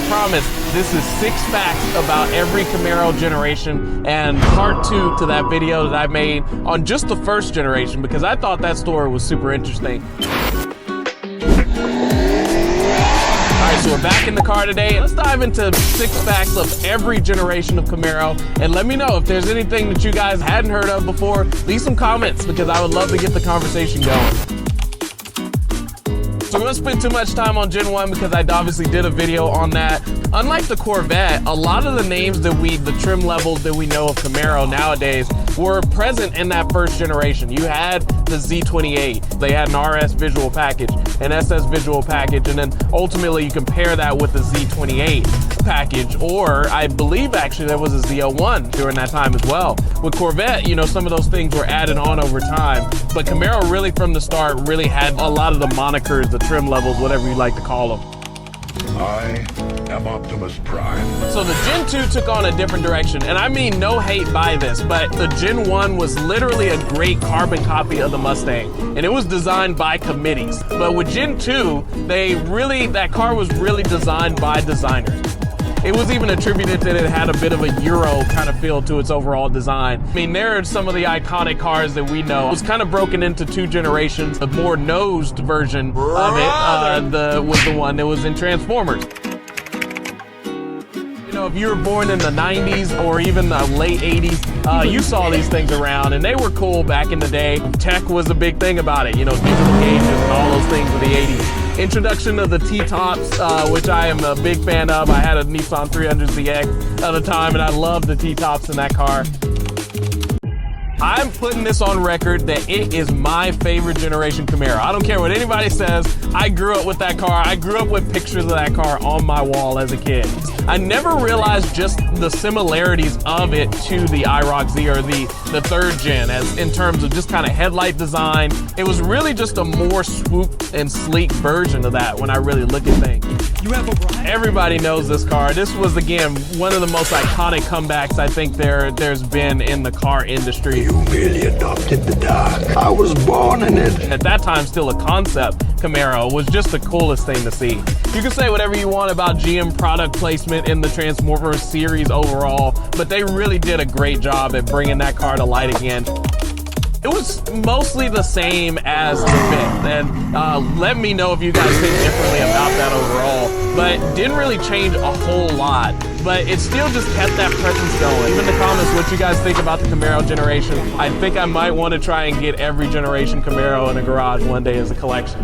promise, this is 6 facts about every Camaro generation and part 2 to that video that I made on just the first generation because I thought that story was super interesting. Alright, so we're back in the car today. Let's dive into 6 facts of every generation of Camaro and let me know if there's anything that you guys hadn't heard of before. Leave some comments because I would love to get the conversation going. So we won't spend too much time on Gen 1 because I obviously did a video on that. Unlike the Corvette, a lot of the names that the trim levels that we know of Camaro nowadays were present in that first generation. You had the Z28, they had an RS visual package, an SS visual package, and then ultimately you compare that with the Z28 package, or I believe actually there was a Z01 during that time as well. With Corvette, you know, some of those things were added on over time, but Camaro really from the start really had a lot of the monikers, the trim levels, whatever you like to call them. I am Optimus Prime. So the Gen 2 took on a different direction, and I mean no hate by this, but the Gen 1 was literally a great carbon copy of the Mustang, and it was designed by committees. But with Gen 2, that car was really designed by designers. It was even attributed that it had a bit of a Euro kind of feel to its overall design. I mean, there are some of the iconic cars that we know. It was kind of broken into 2 generations. The more nosed version of it was the one that was in Transformers. You know, if you were born in the 90s or even the late 80s, you saw these things around and they were cool back in the day. Tech was a big thing about it, you know, digital gauges and all those things of the 80s. Introduction of the T-tops, which I am a big fan of. I had a Nissan 300ZX at the time and I loved the T-tops in that car. I'm putting this on record that it is my favorite generation Camaro. I don't care what anybody says. I grew up with that car. I grew up with pictures of that car on my wall as a kid. I never realized just the similarities of it to the IROC Z or the 3rd gen as in terms of just kind of headlight design. It was really just a more swooped and sleek version of that when I really look at things. You have a ride? Everybody knows this car. This was, again, one of the most iconic comebacks I think there's been in the car industry. You really adopted the dark. I was born in it. At that time, still a concept Camaro was just the coolest thing to see. You can say whatever you want about GM product placement in the Transformers series overall, but they really did a great job at bringing that car to light again. It was mostly the same as the 5th, and let me know if you guys think differently about that overall, but didn't really change a whole lot, but it still just kept that presence going. Leave in the comments what you guys think about the Camaro generation. I think I might want to try and get every generation Camaro in a garage one day as a collection.